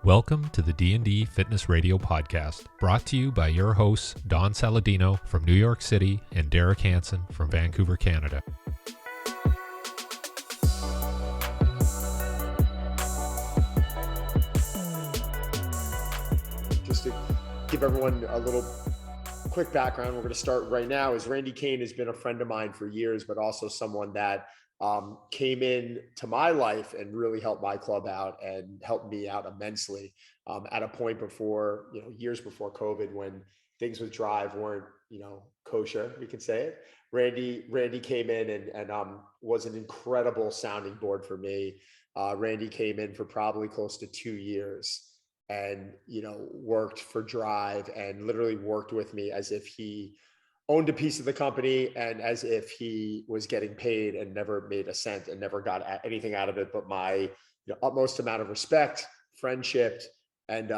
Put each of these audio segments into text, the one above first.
Welcome to the D&D Fitness Radio podcast, brought to you by your hosts, Don Saladino from New York City and Derek Hansen from Vancouver, Canada. Just to give everyone a little quick background, we're going to start right now. Is Randy Kane has been a friend of mine for years, but also someone that came in to my life and really helped my club out and helped me out immensely at a point before, years before COVID, when things with Drive weren't, kosher, we could say it. Randy came in and was an incredible sounding board for me. Randy came in for probably close to 2 years and, worked for Drive and literally worked with me as if he owned a piece of the company and as if he was getting paid and never made a cent and never got anything out of it, but my utmost amount of respect, friendship, and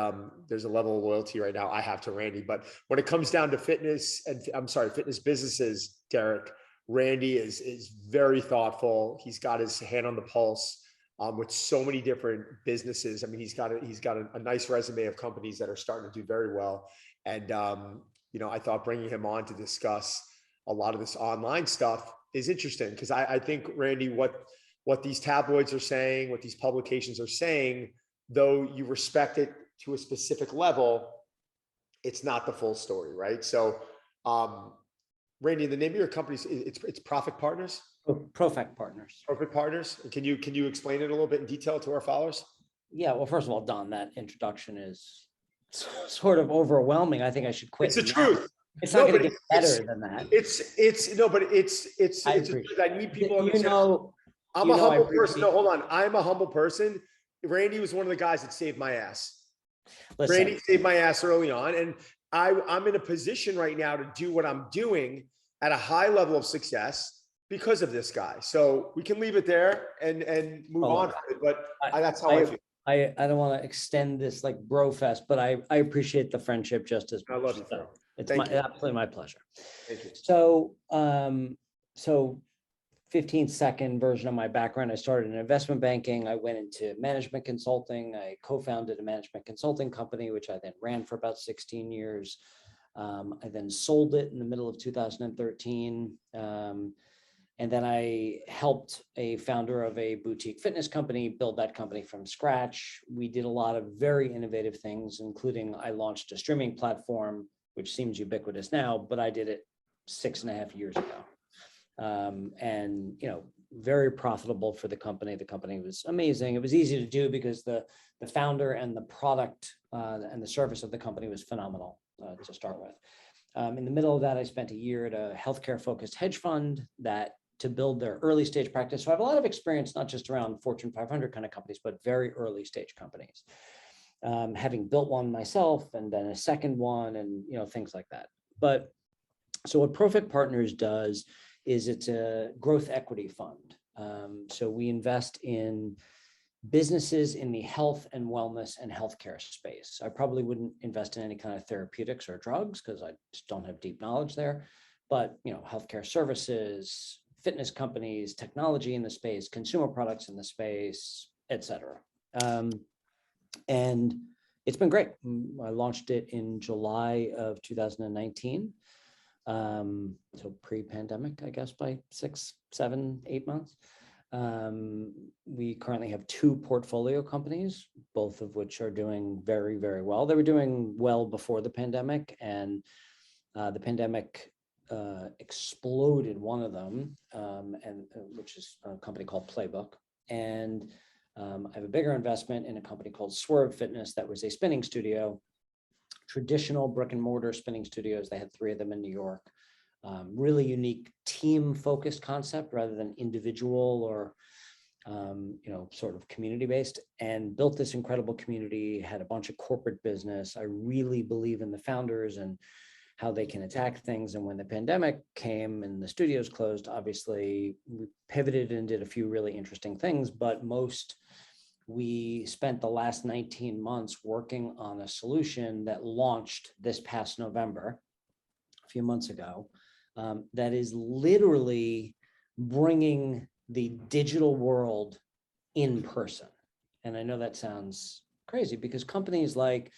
there's a level of loyalty right now I have to Randy. But when it comes down to fitness businesses, Derek, Randy is very thoughtful. He's got his hand on the pulse with so many different businesses. I mean, he's got a nice resume of companies that are starting to do very well. And I thought bringing him on to discuss a lot of this online stuff is interesting because I think, Randy, what these tabloids are saying, what these publications are saying, though you respect it to a specific level, it's not the full story, right? So, Randy, the name of your company it's Profit Partners. Profect Partners. Profit Partners. Can you explain it a little bit in detail to our followers? Yeah. Well, first of all, Don, that introduction is sort of overwhelming. I think I should quit. It's the truth. It's not going to get better than that. I need people to understand. I'm a humble person. No, hold on. I'm a humble person. Randy was one of the guys that saved my ass. Listen, Randy saved my ass early on. And I'm in a position right now to do what I'm doing at a high level of success because of this guy. So we can leave it there and move on from it. But that's how I feel. I don't want to extend this like bro fest, but I appreciate the friendship just as much. I love you. So it's absolutely my pleasure. Thank you. So 15-second version of my background. I started in investment banking. I went into management consulting. I co-founded a management consulting company, which I then ran for about 16 years. I then sold it in the middle of 2013. And then I helped a founder of a boutique fitness company build that company from scratch. We did a lot of very innovative things, including I launched a streaming platform, which seems ubiquitous now, but I did it 6.5 years ago. And, very profitable for the company. The company was amazing. It was easy to do because the founder and the product and the service of the company was phenomenal to start with. In the middle of that, I spent a year at a healthcare focused hedge fund to build their early stage practice. So I have a lot of experience, not just around Fortune 500 kind of companies, but very early stage companies. Having built one myself and then a second one and, things like that. But so what Profit Partners does is it's a growth equity fund. So we invest in businesses in the health and wellness and healthcare space. I probably wouldn't invest in any kind of therapeutics or drugs because I just don't have deep knowledge there. But, healthcare services, fitness companies, technology in the space, consumer products in the space, et cetera. And it's been great. I launched it in July of 2019. So pre-pandemic, I guess, by 6, 7, 8 months. We currently have 2 portfolio companies, both of which are doing very, very well. They were doing well before the pandemic, and the pandemic exploded one of them, which is a company called Playbook. And I have a bigger investment in a company called Swerve Fitness that was a spinning studio, traditional brick and mortar spinning studios. They had 3 of them in New York. Really unique team focused concept rather than individual or sort of community based, and built this incredible community, had a bunch of corporate business. I really believe in the founders and how they can attack things. And when the pandemic came and the studios closed, obviously we pivoted and did a few really interesting things, but we spent the last 19 months working on a solution that launched this past November, a few months ago, that is literally bringing the digital world in person. And I know that sounds crazy because companies like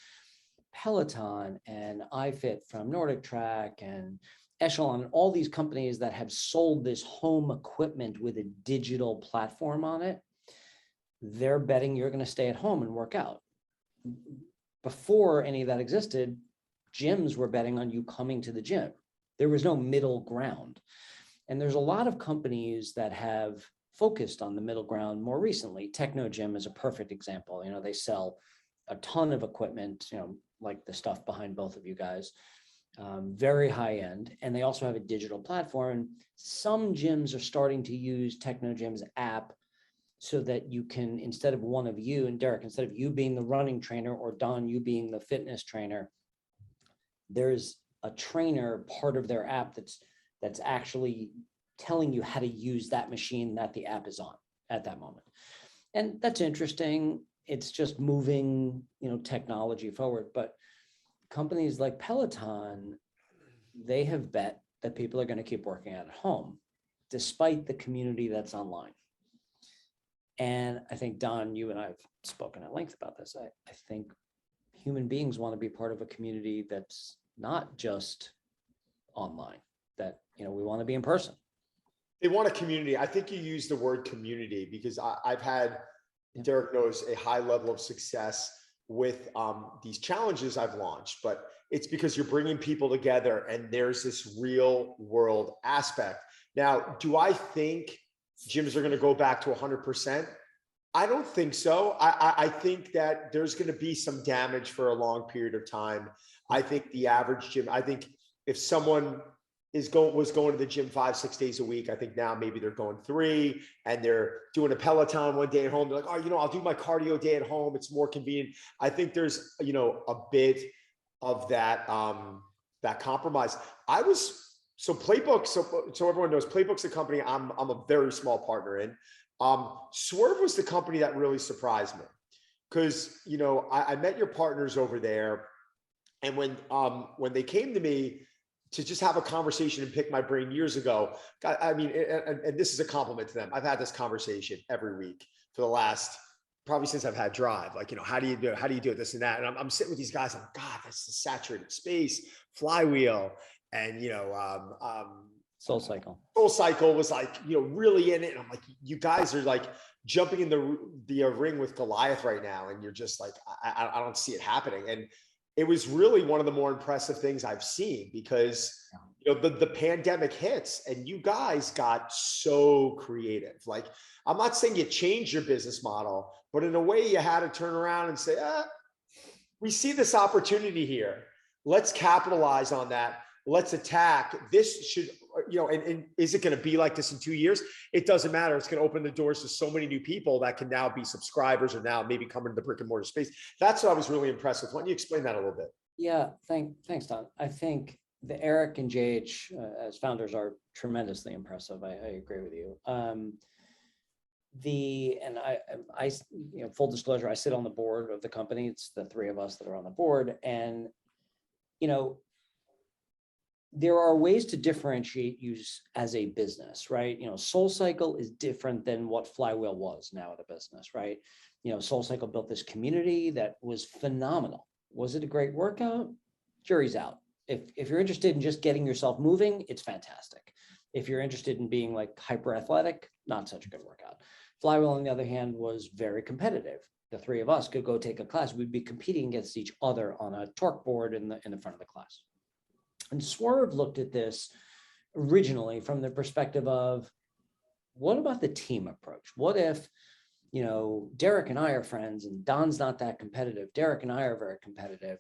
Peloton and iFit from Nordic Track and Echelon, all these companies that have sold this home equipment with a digital platform on it, they're betting you're going to stay at home and work out. Before any of that existed, gyms were betting on you coming to the gym. There was no middle ground. And there's a lot of companies that have focused on the middle ground more recently. Techno Gym is a perfect example. You know, they sell a ton of equipment, you know, like the stuff behind both of you guys, very high end. And they also have a digital platform. Some gyms are starting to use Techno Gym's app so that you can, instead of one of you and Derek, instead of you being the running trainer or Don, you being the fitness trainer, there's a trainer part of their app that's actually telling you how to use that machine that the app is on at that moment. And that's interesting. It's just moving, you know, technology forward. But companies like Peloton, they have bet that people are going to keep working out at home, despite the community that's online. And I think, Don, you and I have spoken at length about this. I think human beings want to be part of a community that's not just online, that, you know, we want to be in person. They want a community. I think you use the word community because I've had, Derek knows, a high level of success with these challenges I've launched, but it's because you're bringing people together and there's this real world aspect. Now, do I think gyms are going to go back to 100%? I don't think so. I think that there's going to be some damage for a long period of time. I think the average gym, I think if someone was going to the gym 5-6 days a week, I think now maybe they're going 3 and they're doing a Peloton one day at home. They're like, oh, you know, I'll do my cardio day at home. It's more convenient. I think there's, you know, a bit of that, that compromise. So Playbook, so everyone knows Playbook's a company I'm a very small partner in. Swerve was the company that really surprised me because, you know, I met your partners over there, and when they came to me to just have a conversation and pick my brain years ago, I mean, and this is a compliment to them. I've had this conversation every week for the last, probably since I've had Drive. Like, you know, how do you do it, this and that? And I'm sitting with these guys. I'm like, God, that's the saturated space, Flywheel. And, you know, Soul Cycle was like, you know, really in it. And I'm like, you guys are like jumping in the ring with Goliath right now. And you're just like, I don't see it happening. And it was really one of the more impressive things I've seen because, you know, the pandemic hits and you guys got so creative. Like, I'm not saying you changed your business model, but in a way you had to turn around and say, we see this opportunity here. Let's capitalize on that. Let's attack. This should, you know, and is it going to be like this in 2 years? It doesn't matter. It's going to open the doors to so many new people that can now be subscribers or now maybe come into the brick and mortar space. That's what I was really impressed with. Why don't you explain that a little bit? Yeah, thanks, Don. I think the Eric and JH as founders are tremendously impressive. I agree with you. I, you know, full disclosure, I sit on the board of the company. It's the 3 of us that are on the board, and, you know, there are ways to differentiate you as a business, right? You know, Soul Cycle is different than what Flywheel was now at a business, right? You know, Soul Cycle built this community that was phenomenal. Was it a great workout? Jury's out. If you're interested in just getting yourself moving, it's fantastic. If you're interested in being like hyper athletic, not such a good workout. Flywheel, on the other hand, was very competitive. The 3 of us could go take a class. We'd be competing against each other on a torque board in the front of the class. And Swerve looked at this originally from the perspective of, what about the team approach? What if, you know, Derek and I are friends and Don's not that competitive. Derek and I are very competitive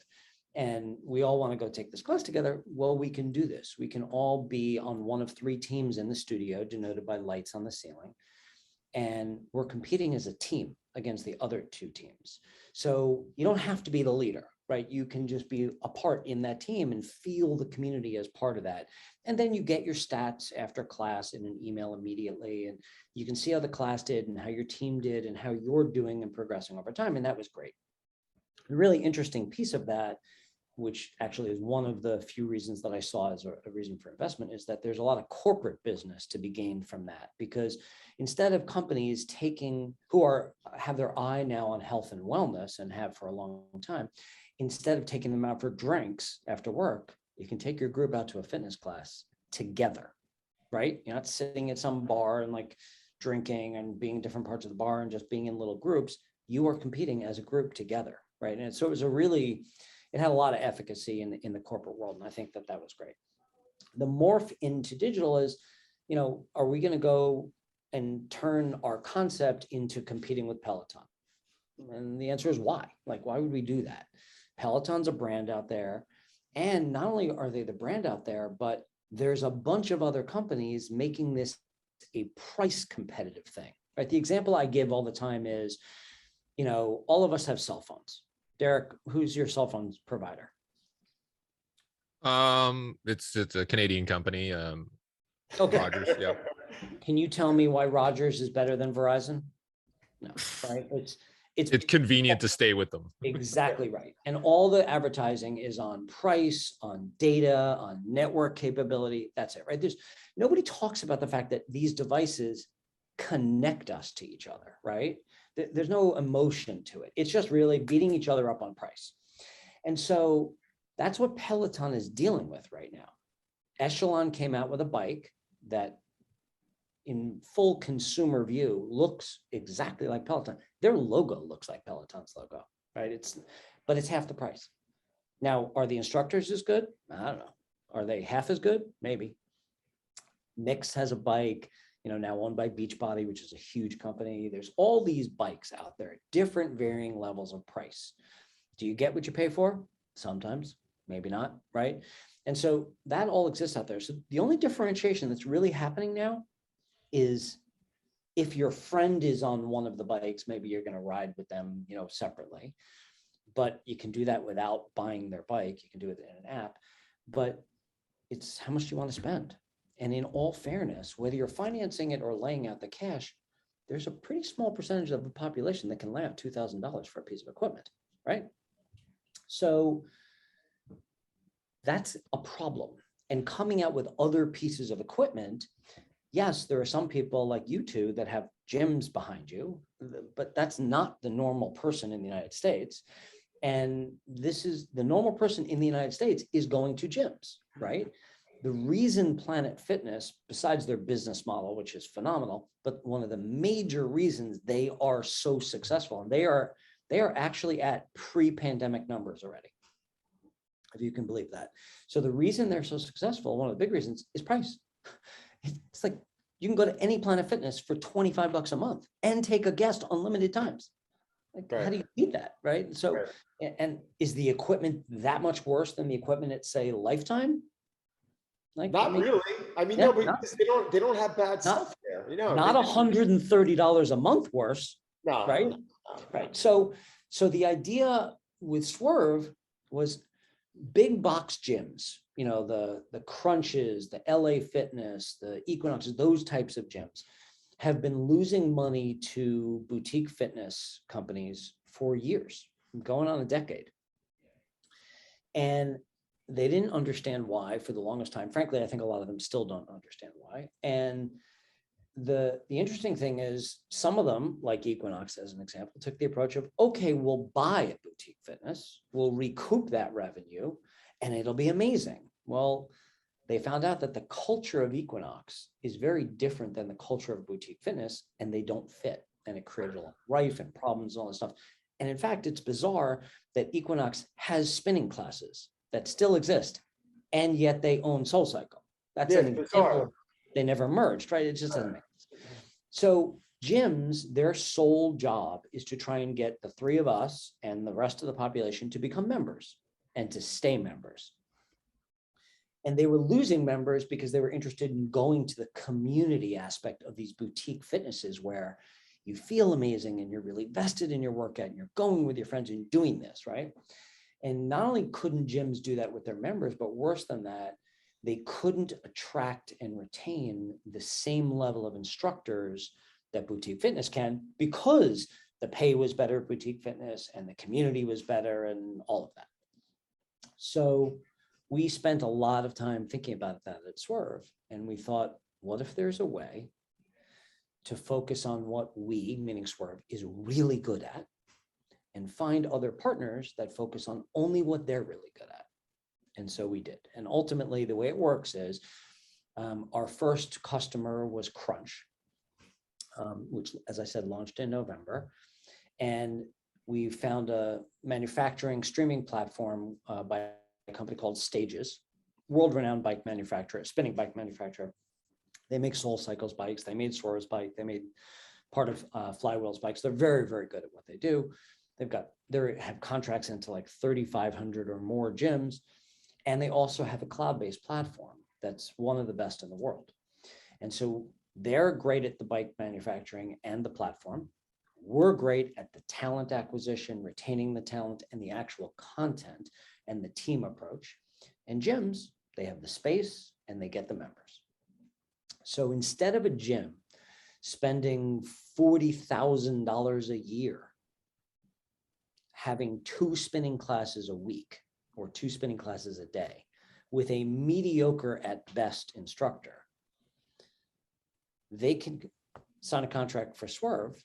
and we all want to go take this class together. Well, we can do this. We can all be on one of 3 teams in the studio, denoted by lights on the ceiling. And we're competing as a team against the other 2 teams. So you don't have to be the leader, right? You can just be a part in that team and feel the community as part of that. And then you get your stats after class in an email immediately. And you can see how the class did and how your team did and how you're doing and progressing over time. And that was great. The really interesting piece of that which actually is one of the few reasons that I saw as a reason for investment, is that there's a lot of corporate business to be gained from that. Because instead of companies have their eye now on health and wellness and have for a long time, instead of taking them out for drinks after work, you can take your group out to a fitness class together, right? You're not sitting at some bar and like drinking and being in different parts of the bar and just being in little groups. You are competing as a group together, right? And so it had a lot of efficacy in the corporate world. And I think that was great. The morph into digital is, are we going to go and turn our concept into competing with Peloton? And the answer is why? Like, why would we do that? Peloton's a brand out there. And not only are they the brand out there, but there's a bunch of other companies making this a price competitive thing, right? The example I give all the time is, all of us have cell phones. Derek, who's your cell phone provider? It's a Canadian company. Okay. Rogers. Yeah. Can you tell me why Rogers is better than Verizon? No, right? It's convenient to stay with them. Exactly right. And all the advertising is on price, on data, on network capability. That's it, right? Nobody talks about the fact that these devices connect us to each other, right? There's no emotion to it. It's just really beating each other up on price. And so that's what Peloton is dealing with right now. Echelon came out with a bike that in full consumer view looks exactly like Peloton. Their logo looks like Peloton's logo, right? But it's half the price. Now, are the instructors as good? I don't know. Are they half as good? Maybe. Mix has a bike, now owned by Beachbody, which is a huge company. There's all these bikes out there, different varying levels of price. Do you get what you pay for? Sometimes, maybe not, right? And so that all exists out there. So the only differentiation that's really happening now is if your friend is on one of the bikes, maybe you're going to ride with them, separately, but you can do that without buying their bike. You can do it in an app, but it's how much do you want to spend? And in all fairness, whether you're financing it or laying out the cash, there's a pretty small percentage of the population that can lay out $2,000 for a piece of equipment, right? So that's a problem. And coming out with other pieces of equipment, yes, there are some people like you two that have gyms behind you, but that's not the normal person in the United States. And this is the normal person in the United States is going to gyms, right? The reason Planet Fitness, besides their business model, which is phenomenal, but one of the major reasons they are so successful, and they are actually at pre-pandemic numbers already, if you can believe that. So the reason they're so successful, one of the big reasons, is price. It's like you can go to any Planet Fitness for $25 a month and take a guest unlimited times. Like, right. How do you beat that, right? So, right. And is the equipment that much worse than the equipment at, say, Lifetime? Like, not really. I mean, yeah, no, but they don't have bad stuff there. Not $130 a month worse. No, right? No. Right. So the idea with Swerve was big box gyms, the Crunches, the LA Fitness, the Equinoxes, those types of gyms have been losing money to boutique fitness companies for years, going on a decade. And they didn't understand why for the longest time. Frankly, I think a lot of them still don't understand why. And the interesting thing is some of them, like Equinox as an example, took the approach of, okay, we'll buy a boutique fitness, we'll recoup that revenue, and it'll be amazing. Well, they found out that the culture of Equinox is very different than the culture of boutique fitness, and they don't fit. And it created a lot of rife and problems and all this stuff. And in fact, it's bizarre that Equinox has spinning classes that still exist, and yet they own SoulCycle. That's an example. They never merged, right? It just doesn't make sense. So gyms, their sole job is to try and get the three of us and the rest of the population to become members and to stay members. And they were losing members because they were interested in going to the community aspect of these boutique fitnesses where you feel amazing and you're really vested in your workout and you're going with your friends and doing this, right? And not only couldn't gyms do that with their members, but worse than that, they couldn't attract and retain the same level of instructors that boutique fitness can because the pay was better at boutique fitness and the community was better and all of that. So we spent a lot of time thinking about that at Swerve. And we thought, what if there's a way to focus on what we, meaning Swerve, is really good at, and find other partners that focus on only what they're really good at? And so we did. And ultimately, the way it works is our first customer was Crunch, which, as I said, launched in November. And we found a manufacturing streaming platform by a company called Stages, world-renowned bike manufacturer, spinning bike manufacturer. They make Soul Cycles bikes. They made Swerve's bike. They made part of Flywheel's bikes. They're very, very good at what they do. They have contracts into like 3,500 or more gyms. And they also have a cloud-based platform that's one of the best in the world. And so they're great at the bike manufacturing and the platform. We're great at the talent acquisition, retaining the talent, and the actual content and the team approach. And gyms, they have the space and they get the members. So instead of a gym spending $40,000 a year having 2 spinning classes a week or 2 spinning classes a day with a mediocre at best instructor, they can sign a contract for Swerve,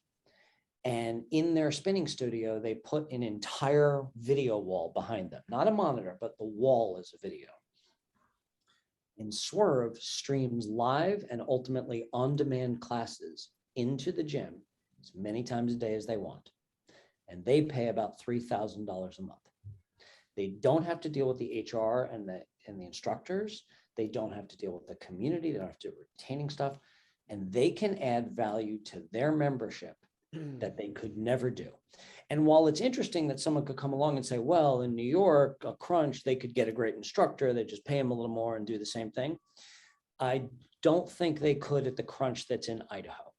and in their spinning studio, they put an entire video wall behind them, not a monitor, but the wall is a video. And Swerve streams live and ultimately on-demand classes into the gym as many times a day as they want. And they pay about $3,000 a month. They don't have to deal with the HR and the instructors. They don't have to deal with the community. They don't have to do retaining stuff. And they can add value to their membership that they could never do. And while it's interesting that someone could come along and say, well, in New York, a Crunch, they could get a great instructor. They just pay them a little more and do the same thing. I don't think they could at the Crunch that's in Idaho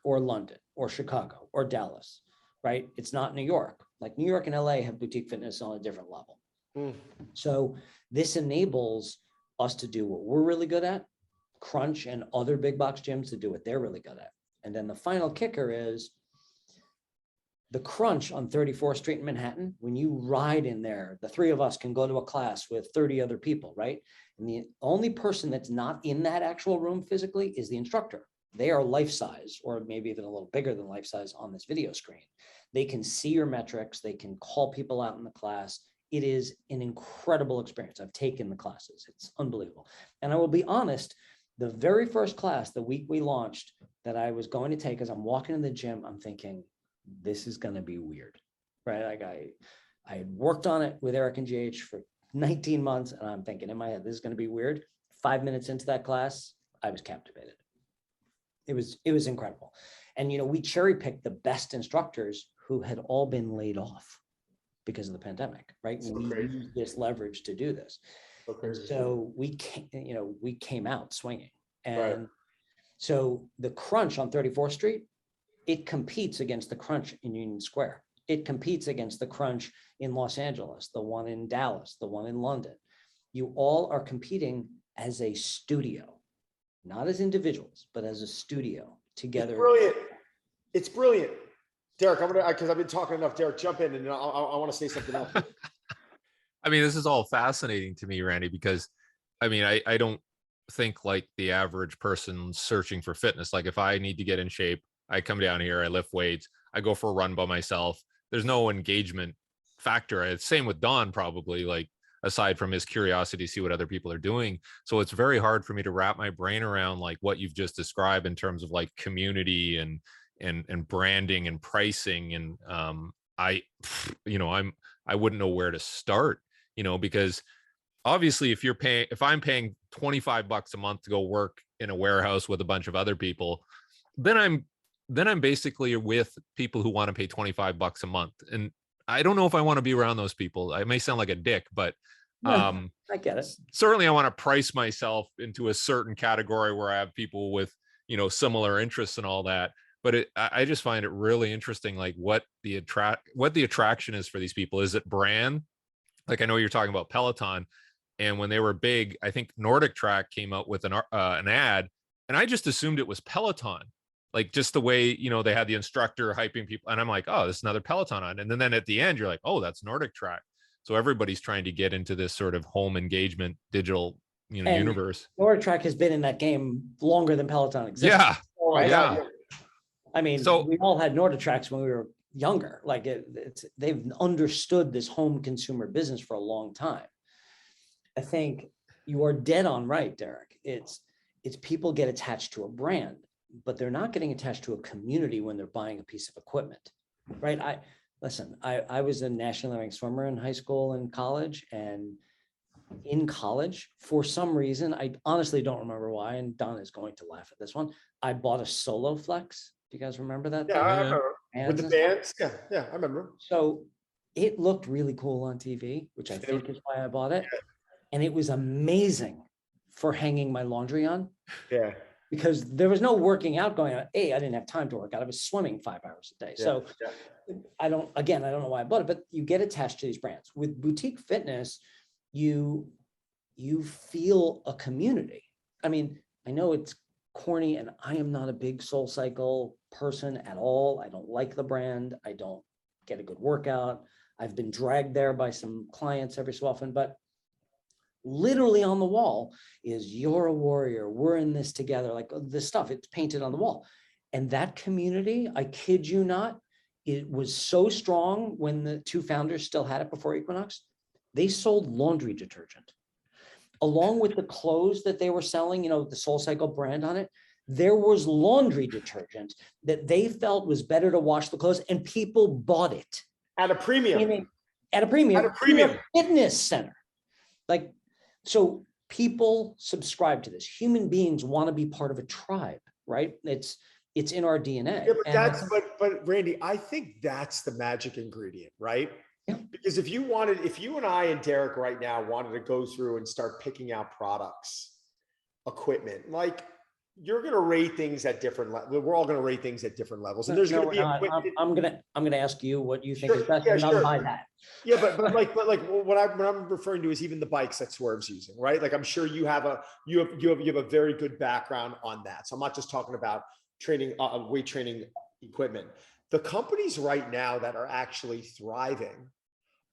or London or Chicago or Dallas, right? It's not New York. Like New York and LA have boutique fitness on a different level. So this enables us to do what we're really good at, Crunch and other big box gyms to do what they're really good at. And then the final kicker is the Crunch on 34th Street in Manhattan. When you ride in there, the 3 of us can go to a class with 30 other people, right? And the only person that's not in that actual room physically is the instructor. They are life size, or maybe even a little bigger than life size on this video screen. They can see your metrics. They can call people out in the class. It is an incredible experience. I've taken the classes. It's unbelievable. And I will be honest, the very first class, the week we launched, that I was going to take, as I'm walking in the gym, I'm thinking, this is going to be weird, right? Like I had worked on it with Eric and GH for 19 months, and I'm thinking in my head, this is going to be weird. 5 minutes into that class, I was captivated. It was incredible. And, you know, we cherry picked the best instructors who had all been laid off because of the pandemic, right? So we used this leverage to do this. So we came out swinging. And so the Crunch on 34th Street, it competes against the Crunch in Union Square. It competes against the Crunch in Los Angeles, the one in Dallas, the one in London. You all are competing as a studio, not as individuals, but as a studio together. It's brilliant. It's brilliant. Derek, because I've been talking enough. Derek, jump in, and I want to say something else. I mean, this is all fascinating to me, Randy, because I mean, I don't think like the average person searching for fitness. Like if I need to get in shape, I come down here, I lift weights, I go for a run by myself. There's no engagement factor. It's same with Don, probably, like aside from his curiosity to see what other people are doing. So it's very hard for me to wrap my brain around like what you've just described in terms of like community and branding and pricing. And I wouldn't know where to start, because obviously if I'm paying $25 a month to go work in a warehouse with a bunch of other people, then I'm basically with people who want to pay $25 a month. And I don't know if I want to be around those people. I may sound like a dick, but I get it. Certainly I want to price myself into a certain category where I have people with, similar interests and all that. But I just find it really interesting, like what the attraction is for these people. Is it brand? Like I know you're talking about Peloton, and when they were big, I think Nordic Track came out with an ad, and I just assumed it was Peloton, like just the way they had the instructor hyping people, and I'm like, oh, this is another Peloton on, and then at the end you're like, oh, that's Nordic Track. So everybody's trying to get into this sort of home engagement digital, And universe. NordTrack has been in that game longer than Peloton exists. Yeah. Right? Yeah. I mean, So we all had NordTracks when we were younger. Like they've understood this home consumer business for a long time. I think you are dead on right, Derek. It's people get attached to a brand, but they're not getting attached to a community when they're buying a piece of equipment, right? I was a nationally ranked swimmer in high school and college, and in college, for some reason, I honestly don't remember why, and Don is going to laugh at this one. I bought a Solo Flex. Do you guys remember that? Yeah, thing? I remember. With the Bands. bands. Yeah, yeah, I remember. So it looked really cool on TV, which I think is why I bought it. And it was amazing for hanging my laundry on Yeah. because there was no working out going on. I didn't have time to work out. I was swimming 5 hours a day. Yeah, So yeah. I don't know why I bought it, but you get attached to these brands. With boutique fitness, you feel a community. I mean, I know it's corny and I am not a big Soul Cycle person at all. I don't like the brand. I don't get a good workout. I've been dragged there by some clients every so often, but literally on the wall is "You're a warrior. We're in this together." Like this stuff, it's painted on the wall. And that community, I kid you not, it was so strong when the two founders still had it before Equinox. They sold laundry detergent. Along with the clothes that they were selling, the Soul Cycle brand on it, there was laundry detergent that they felt was better to wash the clothes, and people bought it. At a premium. At a premium. At a premium. In a fitness center. Like, so people subscribe to this. Human beings want to be part of a tribe, right? It's in our DNA. Yeah, but Randy, I think that's the magic ingredient, right? Yeah. Because if you and I and Derek right now wanted to go through and start picking out products, equipment, like you're going to rate things at different levels. We're all going to rate things at different levels. And there's going to be equipment. I'm going to ask you what you think is best. Yeah, and sure. I'll buy that. Yeah, but what I'm referring to is even the bikes that Swerve's using, right? Like I'm sure you have a very good background on that. So I'm not just talking about training, weight training equipment. The companies right now that are actually thriving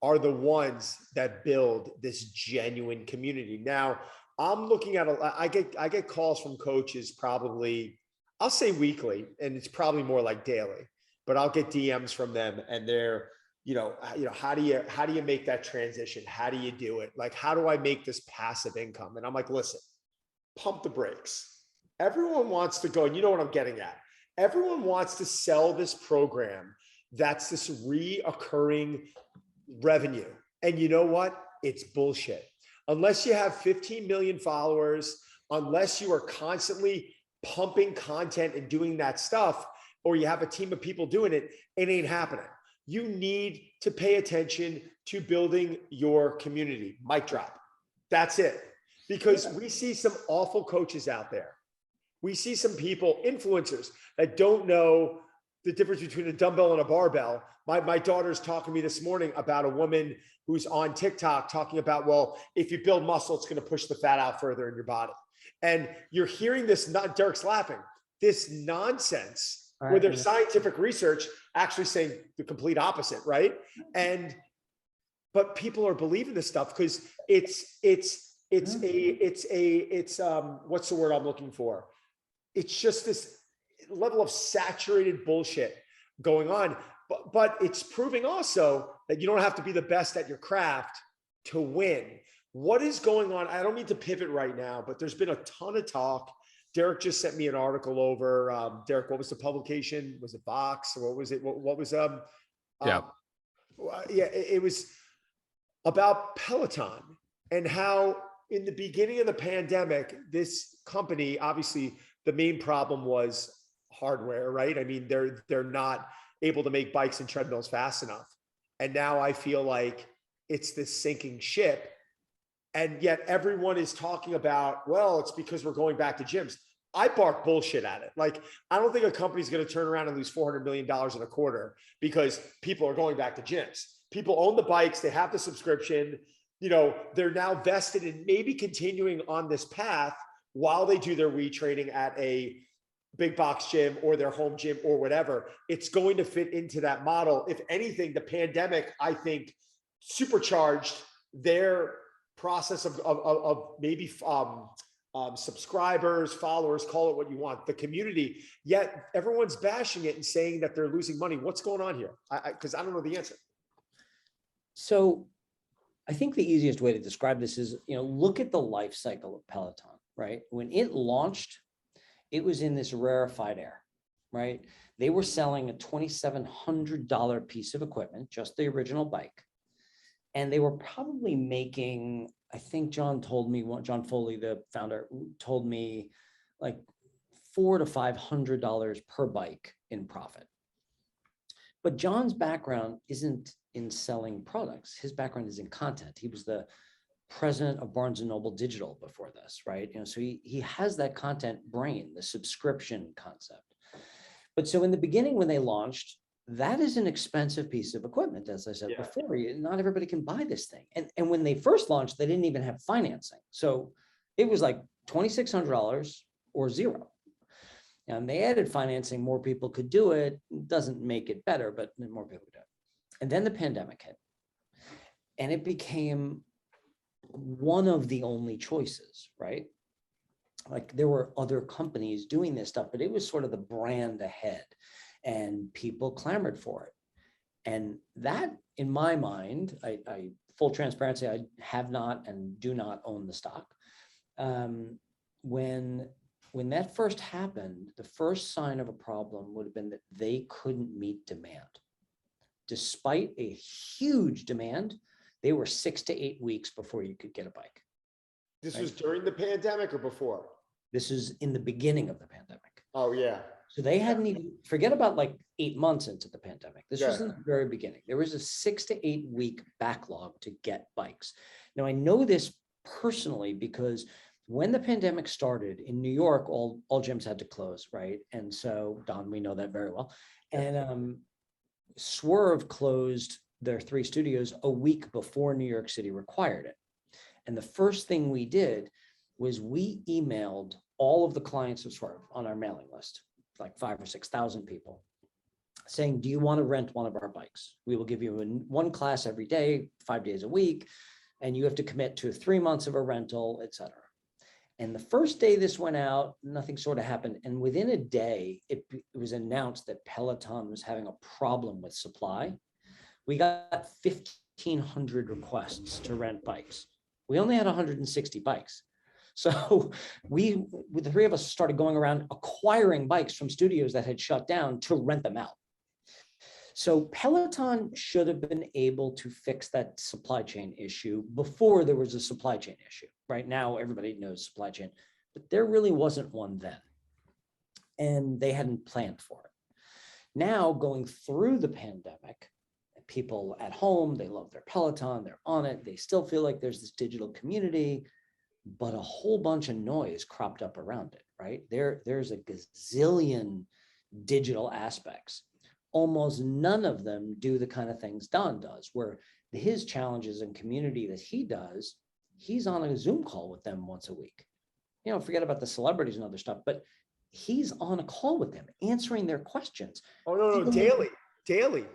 are the ones that build this genuine community. Now, I'm looking at I get calls from coaches probably, I'll say weekly, and it's probably more like daily, but I'll get DMs from them and they're, how do you make that transition? How do you do it? Like, how do I make this passive income? And I'm like, listen, pump the brakes. Everyone wants to go, and you know what I'm getting at. Everyone wants to sell this program that's this reoccurring revenue. And you know what? It's bullshit. Unless you have 15 million followers, unless you are constantly pumping content and doing that stuff, or you have a team of people doing it, it ain't happening. You need to pay attention to building your community. Mic drop. That's it. Because we see some awful coaches out there. We see some people, influencers, that don't know the difference between a dumbbell and a barbell. My daughter's talking to me this morning about a woman who's on TikTok talking about, well, if you build muscle, it's going to push the fat out further in your body. And you're hearing this, not Derek's laughing, this nonsense where there's scientific research actually saying the complete opposite, right? But people are believing this stuff because it's what's the word I'm looking for? It's just this level of saturated bullshit going on. But it's proving also that you don't have to be the best at your craft to win. What is going on? I don't need to pivot right now, but there's been a ton of talk. Derek just sent me an article over. Derek, what was the publication? Was it Vox? Or what was it? What was it was about Peloton and how in the beginning of the pandemic, this company, obviously the main problem was hardware, right? I mean, they're not able to make bikes and treadmills fast enough. And now I feel like it's this sinking ship. And yet everyone is talking about, well, it's because we're going back to gyms. I bark bullshit at it. Like, I don't think a company's going to turn around and lose $400 million in a quarter because people are going back to gyms. People own the bikes. They have the subscription. They're now vested in maybe continuing on this path while they do their retraining at a big box gym or their home gym or whatever. It's going to fit into that model. If anything, the pandemic, I think, supercharged their process of maybe subscribers, followers, call it what you want, the community, yet everyone's bashing it and saying that they're losing money. What's going on here? Because I don't know the answer. So I think the easiest way to describe this is, look at the life cycle of Peloton, right? When it launched, it was in this rarefied air, right? They were selling a $2,700 piece of equipment, just the original bike. And they were probably making, I think John Foley, the founder, told me like $400 to $500 per bike in profit. But John's background isn't in selling products. His background is in content. He was the president of Barnes & Noble Digital before this, right? So he has that content brain, the subscription concept. But so in the beginning, when they launched, that is an expensive piece of equipment, as I said before. Not everybody can buy this thing. And when they first launched, they didn't even have financing. So it was like $2,600 or zero. And they added financing, more people could do it. Doesn't make it better, but more people do it. And then the pandemic hit. And it became one of the only choices, right? Like there were other companies doing this stuff, but it was sort of the brand ahead and people clamored for it. And that, in my mind, I full transparency, I have not and do not own the stock. When that first happened, the first sign of a problem would have been that they couldn't meet demand. Despite a huge demand, they were 6 to 8 weeks before you could get a bike. This was during the pandemic or before? This is in the beginning of the pandemic. Oh, yeah. So they hadn't even, forget about like 8 months into the pandemic. This was in the very beginning. There was a 6 to 8 week backlog to get bikes. Now, I know this personally because when the pandemic started in New York, all gyms had to close, right? And so, Don, we know that very well. And Swerve closed their 3 studios a week before New York City required it. And the first thing we did was we emailed all of the clients of Swerve on our mailing list, like 5,000 or 6,000 people, saying, do you want to rent one of our bikes? We will give you one class every day, 5 days a week, and you have to commit to 3 months of a rental, et cetera. And the first day this went out, nothing sort of happened. And within a day, it was announced that Peloton was having a problem with supply. We got 1,500 requests to rent bikes. We only had 160 bikes. So the 3 of us started going around acquiring bikes from studios that had shut down to rent them out. So Peloton should have been able to fix that supply chain issue before there was a supply chain issue. Right now, everybody knows supply chain, but there really wasn't one then. And they hadn't planned for it. Now, going through the pandemic, people at home, they love their Peloton, they're on it, they still feel like there's this digital community, but a whole bunch of noise cropped up around it, right? There's a gazillion digital aspects. Almost none of them do the kind of things Don does, where his challenges and community that he does, he's on a Zoom call with them once a week. Forget about the celebrities and other stuff, but he's on a call with them, answering their questions. Oh, no, daily.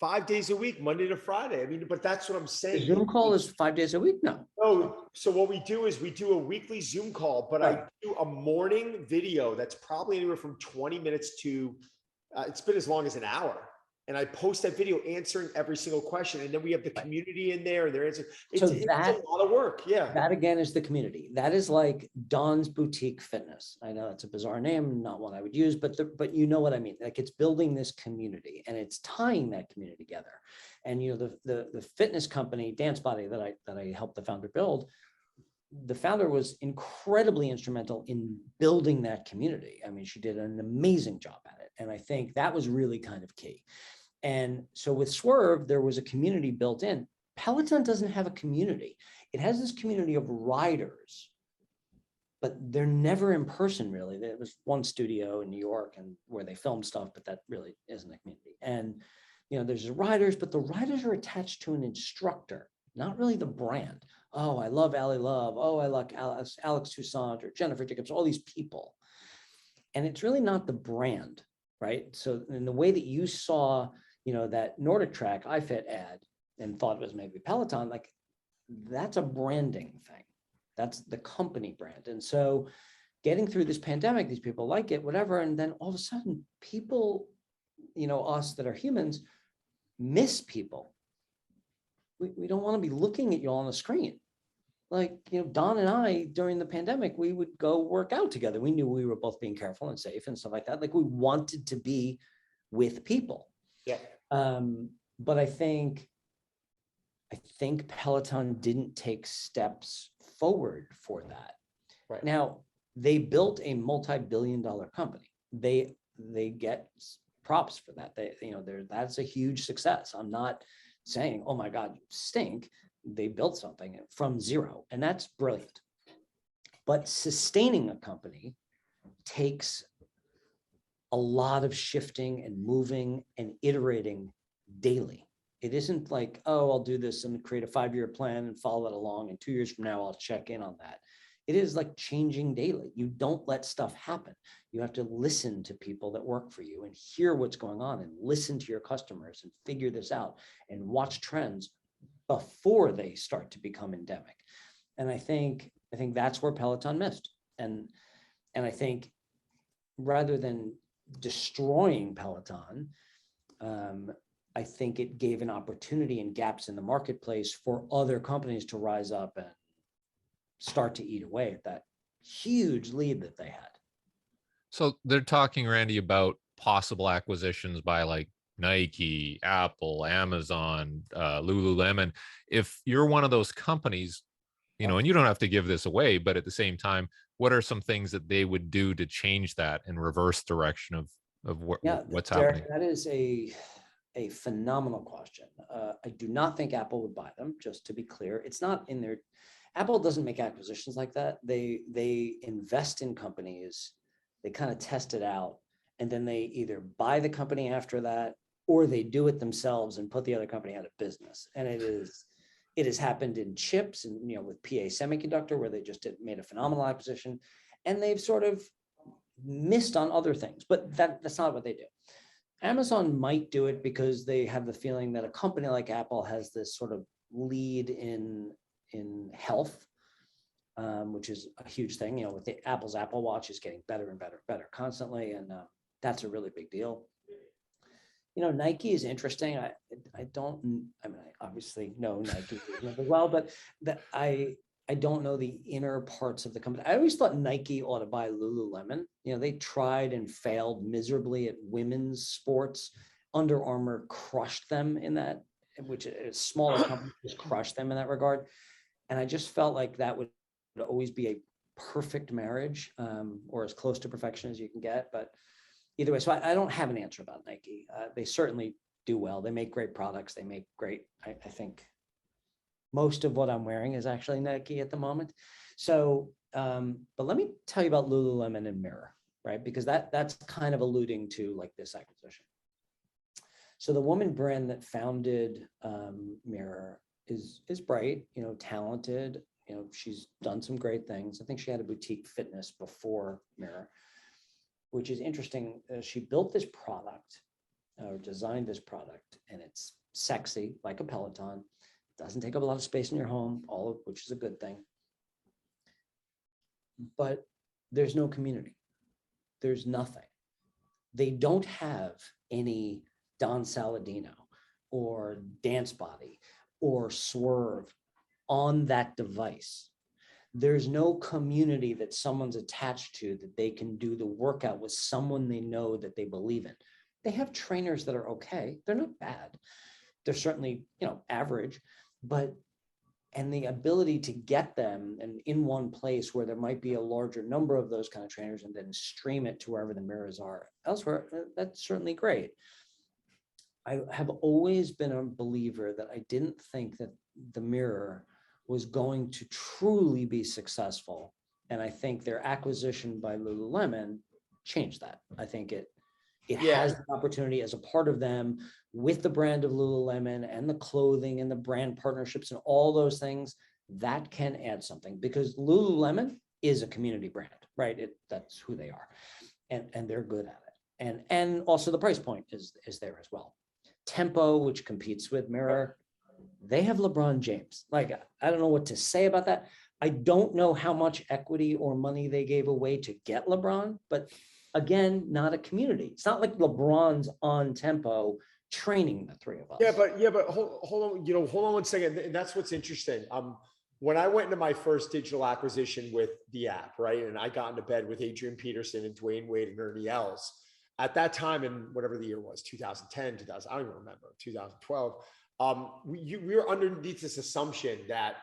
5 days a week, Monday to Friday. I mean, but that's what I'm saying. The Zoom call is 5 days a week? No. So what we do is we do a weekly Zoom call, but I do a morning video that's probably anywhere from 20 minutes to, it's been as long as an hour. And I post that video answering every single question. And then we have the community in there and they're answering. It's a lot of work. Yeah. That again is the community. That is like Don's Boutique Fitness. I know it's a bizarre name, not one I would use, but you know what I mean? Like it's building this community and it's tying that community together. And the fitness company, Dance Body, that I helped the founder build, the founder was incredibly instrumental in building that community. I mean, she did an amazing job at it. And I think that was really kind of key. And so with Swerve, there was a community built in. Peloton doesn't have a community. It has this community of riders, but they're never in person, really. There was one studio in New York and where they film stuff, but that really isn't a community. And, there's the riders, but the riders are attached to an instructor, not really the brand. Oh, I love Ali Love. Oh, I like Alex Toussaint or Jennifer Jacobs, all these people. And it's really not the brand, right? So in the way that you saw, that Nordic Track iFit ad, and thought it was maybe Peloton, like that's a branding thing. That's the company brand. And so getting through this pandemic, these people like it, whatever. And then all of a sudden people, us that are humans miss people. We don't want to be looking at you on the screen. Like, Don and I, during the pandemic, we would go work out together. We knew we were both being careful and safe and stuff like that. Like we wanted to be with people. Yeah. But I think Peloton didn't take steps forward for that. Right. Now, they built a multi-billion-dollar company. They get props for that. That's a huge success. I'm not saying, oh my God, you stink. They built something from zero, and that's brilliant. But sustaining a company takes a lot of shifting and moving and iterating daily. It isn't like, oh, I'll do this and create a 5-year plan and follow that along, and 2 years from now, I'll check in on that. It is like changing daily. You don't let stuff happen. You have to listen to people that work for you and hear what's going on and listen to your customers and figure this out and watch trends before they start to become endemic. And I think that's where Peloton missed. And I think rather than destroying Peloton, I think it gave an opportunity and gaps in the marketplace for other companies to rise up and start to eat away at that huge lead that they had. So they're talking, Randy, about possible acquisitions by like Nike, Apple, Amazon, Lululemon. If you're one of those companies, and you don't have to give this away, but at the same time, what are some things that they would do to change that and reverse direction of what's Derek, happening? that is a phenomenal question. I do not think Apple would buy them, just to be clear. It's not in their, Apple doesn't make acquisitions like that. They invest in companies, they kind of test it out, and then they either buy the company after that, or they do it themselves and put the other company out of business. And it has happened in chips and, with PA Semiconductor, where they just made a phenomenal acquisition, and they've sort of missed on other things, but that's not what they do. Amazon might do it because they have the feeling that a company like Apple has this sort of lead in health, which is a huge thing. With the Apple's Apple Watch is getting better and better and better constantly, and that's a really big deal. Nike is interesting. I obviously know Nike as well, but I don't know the inner parts of the company. I always thought Nike ought to buy Lululemon. They tried and failed miserably at women's sports. Under Armour crushed them in that, which a smaller company just crushed them in that regard. And I just felt like that would always be a perfect marriage, or as close to perfection as you can get. But either way, so I don't have an answer about Nike. They certainly do well. They make great products. They make great, I think most of what I'm wearing is actually Nike at the moment. So, but let me tell you about Lululemon and Mirror, right? Because that's kind of alluding to like this acquisition. So the woman brand that founded Mirror is bright, talented. She's done some great things. I think she had a boutique fitness before Mirror, which is interesting. She built this product or designed this product, and it's sexy like a Peloton. Doesn't take up a lot of space in your home, all of which is a good thing. But there's no community. There's nothing. They don't have any Don Saladino or Dance Body or Swerve on that device. There's no community that someone's attached to that they can do the workout with someone they know that they believe in. They have trainers that are okay. They're not bad. They're certainly, average, and the ability to get them and in one place where there might be a larger number of those kind of trainers and then stream it to wherever the mirrors are elsewhere, that's certainly great. I have always been a believer that I didn't think that the Mirror was going to truly be successful. And I think their acquisition by Lululemon changed that. I think it has the opportunity as a part of them with the brand of Lululemon and the clothing and the brand partnerships and all those things that can add something, because Lululemon is a community brand, right? That's who they are, and they're good at it. And also the price point is there as well. Tempo, which competes with Mirror, they have LeBron James. Like, I don't know what to say about that. I don't know how much equity or money they gave away to get LeBron, but again, not a community. It's not like LeBron's on tempo training the three of us. Yeah, but hold on, hold on one second. And that's what's interesting. When I went into my first digital acquisition with the app, right, and I got into bed with Adrian Peterson and Dwayne Wade and Ernie Els, at that time, in whatever the year was, 2010, 2000, I don't even remember, 2012, we were underneath this assumption that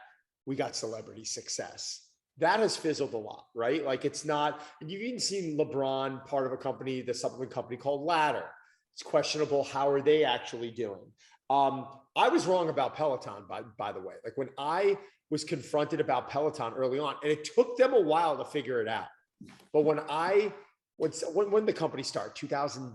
we got celebrity success. That has fizzled a lot, right? Like, it's not, and you've even seen LeBron part of a company, the supplement company called Ladder. It's questionable. How are they actually doing? I was wrong about Peloton, by the way. Like, when I was confronted about Peloton early on, and it took them a while to figure it out. But when the company started, 2000,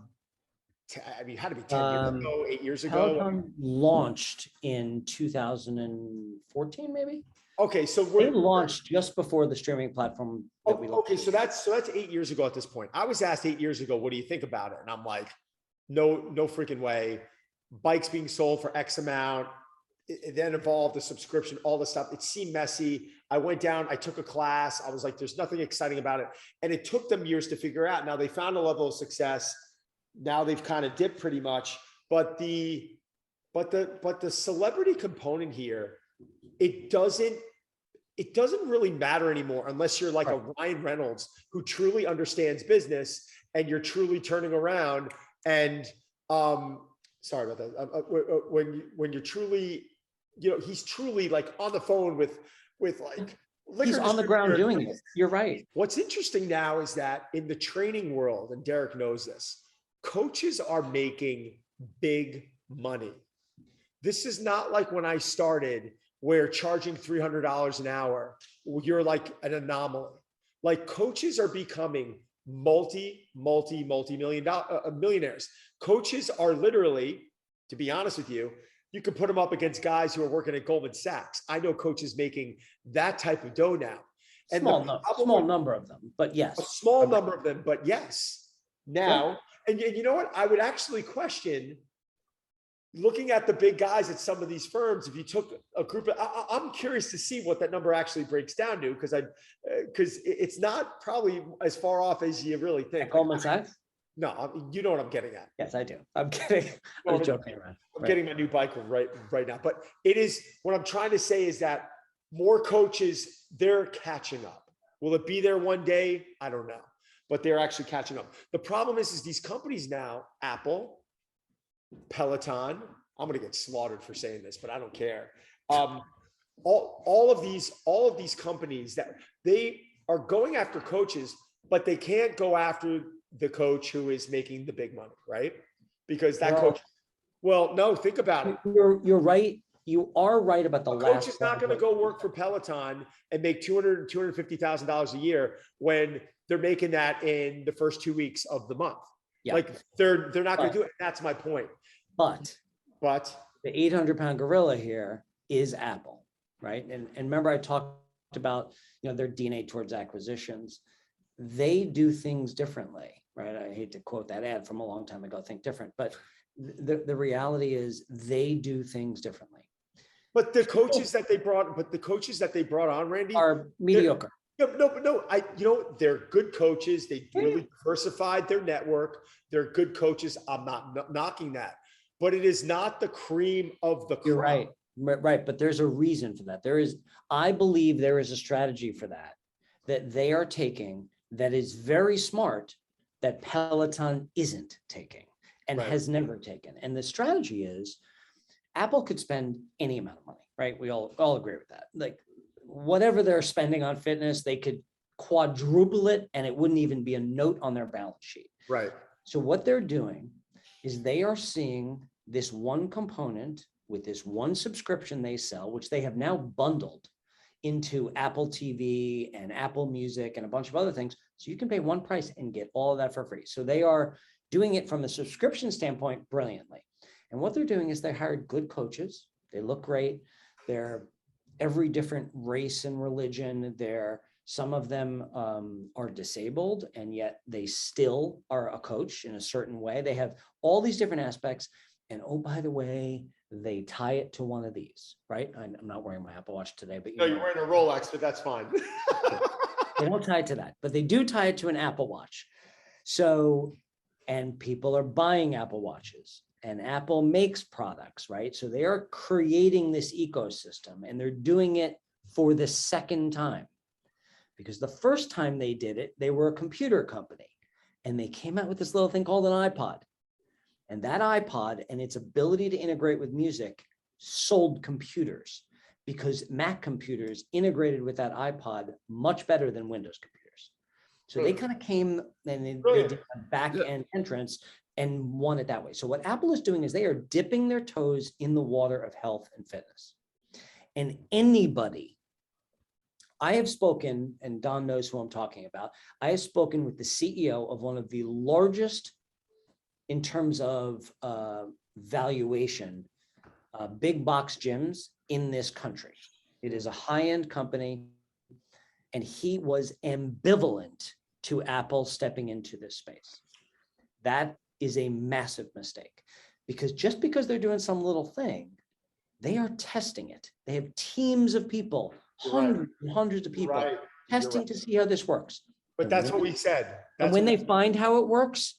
I mean, it had to be 10 years ago, 8 years ago. Peloton launched in 2014, maybe. Okay, so they launched just before the streaming platform that we launched. Okay, so that's 8 years ago at this point. I was asked 8 years ago, what do you think about it? And I'm like, no freaking way. Bikes being sold for X amount. It then evolved the subscription, all the stuff. It seemed messy. I went down, I took a class. I was like, there's nothing exciting about it. And it took them years to figure out. Now they found a level of success. Now they've kind of dipped pretty much. But the celebrity component here, it doesn't really matter anymore unless you're like a Ryan Reynolds who truly understands business and you're truly turning around. And sorry about that. When you're truly, he's truly like on the phone with like, he's on the ground doing it. You're right. What's interesting now is that in the training world, and Derek knows this, coaches are making big money. This is not like when I started, where charging $300 an hour, you're like an anomaly. Like, coaches are becoming multi-million millionaires. Coaches are literally, to be honest with you, you can put them up against guys who are working at Goldman Sachs. I know coaches making that type of dough now. And small number of them, but yes. A small number of them, but yes. Now, and you know what? I would actually question, looking at the big guys at some of these firms, if you took a group of, I'm curious to see what that number actually breaks down to, because it's not probably as far off as you really think. At Goldman Sachs? No, you know what I'm getting at. Yes, I do. I'm kidding. I'm joking around. I'm getting my new bike right now. But it is, what I'm trying to say is that more coaches, they're catching up. Will it be there one day? I don't know. But they're actually catching up. The problem is these companies now, Apple, Peloton, I'm going to get slaughtered for saying this, but I don't care. All of these companies, that they are going after coaches, but they can't go after the coach who is making the big money, right? Because that coach, well, no, think about it. You're right. You are right about the last. Coach is not going to go work for Peloton and make $250,000 a year when they're making that in the first 2 weeks of the month. Yeah. Like, they're not going to do it. That's my point. But the 800-pound gorilla here is Apple, right? And remember, I talked about, their DNA towards acquisitions. They do things differently, right? I hate to quote that ad from a long time ago, think different, but the reality is they do things differently. But the coaches that they brought on, Randy, are mediocre. No, they're good coaches. They really diversified their network. They're good coaches. I'm not knocking that, but it is not the cream of the crop. You're right. Right. But there's a reason for that. I believe there is a strategy for that they are taking, that is very smart, that Peloton isn't taking and has never taken. And the strategy is, Apple could spend any amount of money, right? We all agree with that. Like, whatever they're spending on fitness, they could quadruple it and it wouldn't even be a note on their balance sheet. Right. So what they're doing is they are seeing this one component with this one subscription they sell, which they have now bundled into Apple TV and Apple Music and a bunch of other things. So you can pay one price and get all of that for free. So they are doing it from a subscription standpoint brilliantly. And what they're doing is they hired good coaches. They look great. They're every different race and religion. Some of them are disabled, and yet they still are a coach in a certain way. They have all these different aspects. And oh, by the way, they tie it to one of these, right? I'm not wearing my Apple Watch today, but No, you're wearing a Rolex, but that's fine. they don't tie it to that, but they do tie it to an Apple Watch. So, and people are buying Apple Watches, and Apple makes products, right? So they are creating this ecosystem, and they're doing it for the second time. Because the first time they did it, they were a computer company, and they came out with this little thing called an iPod. And that iPod and its ability to integrate with music sold computers, because Mac computers integrated with that iPod much better than Windows computers. So they kind of came and they did a back end entrance and won it that way. So what Apple is doing is they are dipping their toes in the water of health and fitness. And anybody, I have spoken, and Don knows who I'm talking about, I have spoken with the CEO of one of the largest, in terms of valuation, big box gyms in this country. It is a high-end company, and he was ambivalent to Apple stepping into this space. That is a massive mistake, because just because they're doing some little thing, they are testing it. They have teams of people, hundreds and hundreds of people testing to see how this works. But that's what we said. And when they find how it works,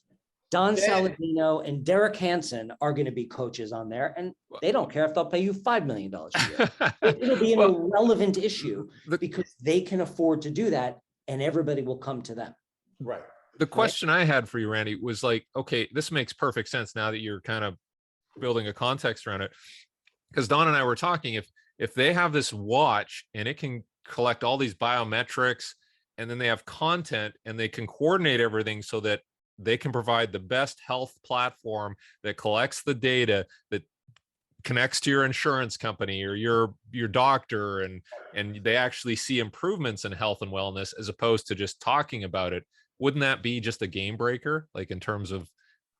Don Saladino and Derek Hansen are going to be coaches on there, and they don't care if they'll pay you $5 million a year. It'll be an irrelevant issue because they can afford to do that, and everybody will come to them. Right. The question I had for you, Randy, was like, okay, this makes perfect sense now that you're kind of building a context around it. Because Don and I were talking, if they have this watch and it can collect all these biometrics, and then they have content and they can coordinate everything so that they can provide the best health platform that collects the data, that connects to your insurance company or your doctor, and they actually see improvements in health and wellness as opposed to just talking about it. Wouldn't that be just a game breaker, like in terms of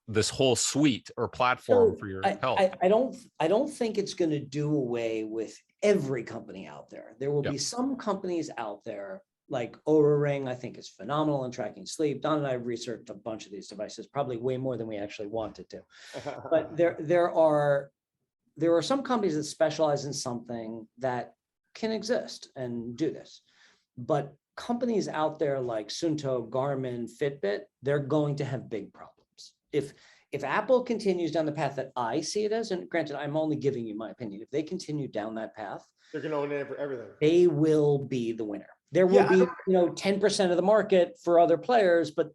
this whole suite or platform for your health? I don't think it's going to do away with every company out there. There will be some companies out there, like Oura Ring, I think is phenomenal in tracking sleep. Don and I have researched a bunch of these devices, probably way more than we actually wanted to. But there are some companies that specialize in something that can exist and do this. But companies out there like Suunto, Garmin, Fitbit, they're going to have big problems. If Apple continues down the path that I see it as, and granted, I'm only giving you my opinion, if they continue down that path, they're going to own everything. They will be the winner. There will be, 10% of the market for other players, but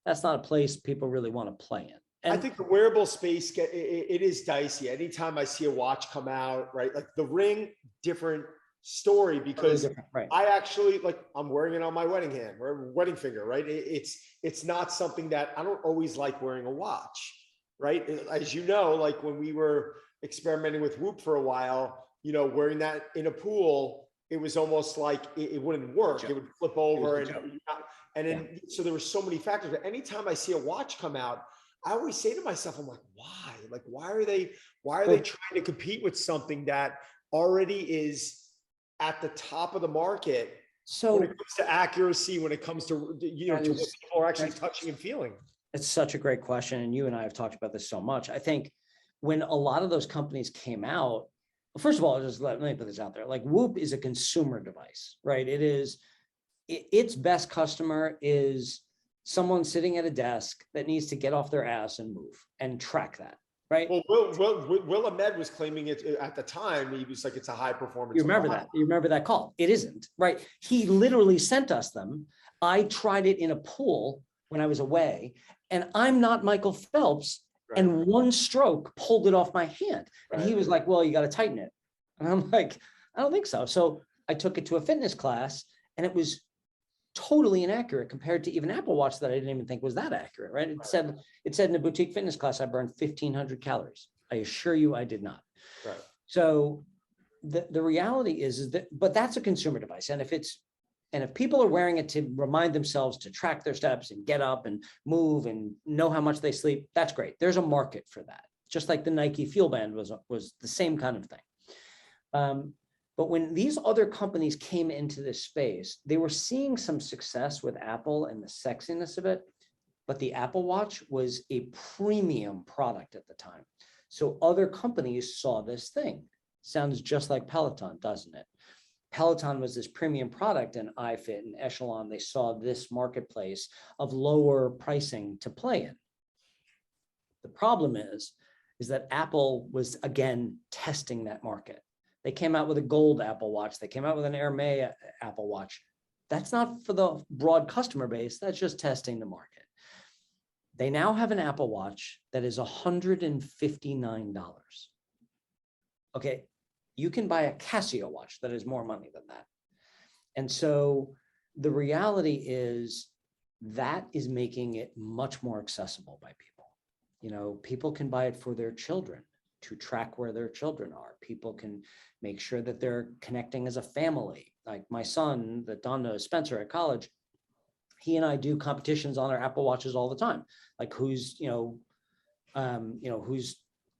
that's not a place people really want to play in. And I think the wearable space, it is dicey. Anytime I see a watch come out, right? Like the Ring, different story, because I actually, like, I'm wearing it on my wedding hand or wedding finger, right? It's not something that I don't always like wearing a watch, right? As you know, like when we were experimenting with Whoop for a while, wearing that in a pool, it was almost like it wouldn't work. It would flip over so there were so many factors. But anytime I see a watch come out, I always say to myself, I'm like, why? Like, why are they trying to compete with something that already is at the top of the market? So when it comes to accuracy, when it comes to, to what people are actually touching and feeling. It's such a great question. And you and I have talked about this so much. I think when a lot of those companies came out, first of all, just let me put this out there. Like Whoop is a consumer device, right? Its best customer is someone sitting at a desk that needs to get off their ass and move and track that, right? Well, Will Ahmed was claiming it at the time. He was like, it's a high performance. You remember that? You remember that call? It isn't, right? He literally sent us them. I tried it in a pool when I was away, and I'm not Michael Phelps. Right. And one stroke pulled it off my hand. And he was like, well, you got to tighten it. And I'm like, I don't think so. So I took it to a fitness class, and it was totally inaccurate compared to even Apple Watch that I didn't even think was that accurate, right? It said in the boutique fitness class, I burned 1,500 calories. I assure you I did not. Right. So the reality is that, but that's a consumer device. And if people are wearing it to remind themselves to track their steps and get up and move and know how much they sleep, that's great. There's a market for that. Just like the Nike Fuel Band was the same kind of thing. But when these other companies came into this space, they were seeing some success with Apple and the sexiness of it, but the Apple Watch was a premium product at the time. So other companies saw this thing. Sounds just like Peloton, doesn't it? Peloton was this premium product, and iFit and Echelon, they saw this marketplace of lower pricing to play in. The problem is that Apple was, again, testing that market. They came out with a gold Apple Watch. They came out with an Air May Apple Watch. That's not for the broad customer base. That's just testing the market. They now have an Apple Watch that is $159. Okay, you can buy a Casio watch that is more money than that. And so the reality is that is making it much more accessible by people. You know, people can buy it for their children to track where their children are. People can make sure that they're connecting as a family. Like my son, that Don knows, Spencer, at college, he and I do competitions on our Apple Watches all the time. Like who's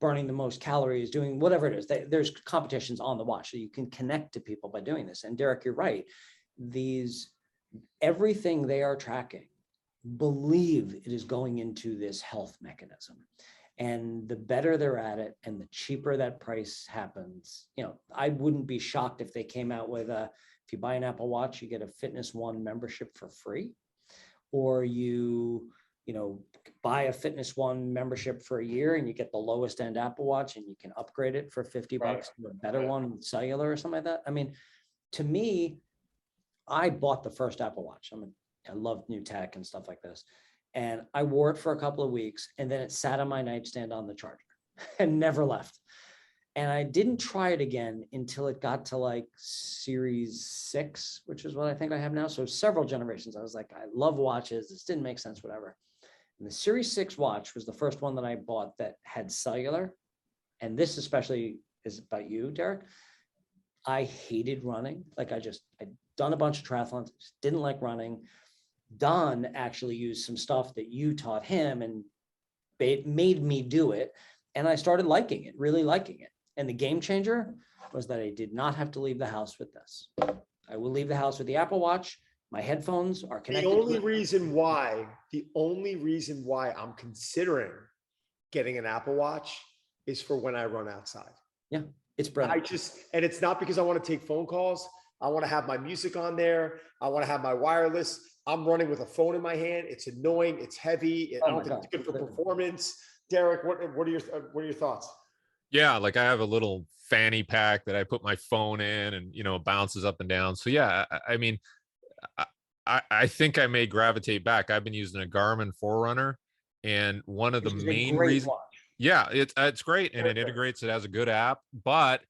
burning the most calories, doing whatever it is. There's competitions on the watch, so you can connect to people by doing this. And Derek, you're right. Everything they are tracking, believe it is going into this health mechanism. And the better they're at it and the cheaper that price happens, I wouldn't be shocked if they came out with if you buy an Apple Watch, you get a Fitness One membership for free, or you buy a Fitness One membership for a year and you get the lowest end Apple Watch and you can upgrade it for $50 to a better one with cellular or something like that. I mean, to me, I bought the first Apple Watch. I love new tech and stuff like this. And I wore it for a couple of weeks, and then it sat on my nightstand on the charger and never left. And I didn't try it again until it got to like Series 6, which is what I think I have now. So several generations. I was like, I love watches. This didn't make sense, whatever. And the Series 6 watch was the first one that I bought that had cellular. And this especially is about you, Derek. I hated running. Like I'd done a bunch of triathlons, just didn't like running. Don actually used some stuff that you taught him and it made me do it. And I started liking it, really liking it. And the game changer was that I did not have to leave the house with this. I will leave the house with the Apple Watch. My headphones are connected. The only reason why I'm considering getting an Apple Watch is for when I run outside. Yeah, it's brilliant. And it's not because I want to take phone calls. I want to have my music on there. I want to have my wireless. I'm running with a phone in my hand. It's annoying. It's heavy. It's good for performance. Derek, what are your thoughts? Yeah, like I have a little fanny pack that I put my phone in, and it bounces up and down. So yeah, I mean, I think I may gravitate back. I've been using a Garmin Forerunner, and one of the main reasons, yeah, it's great, and it integrates. It has a good app, but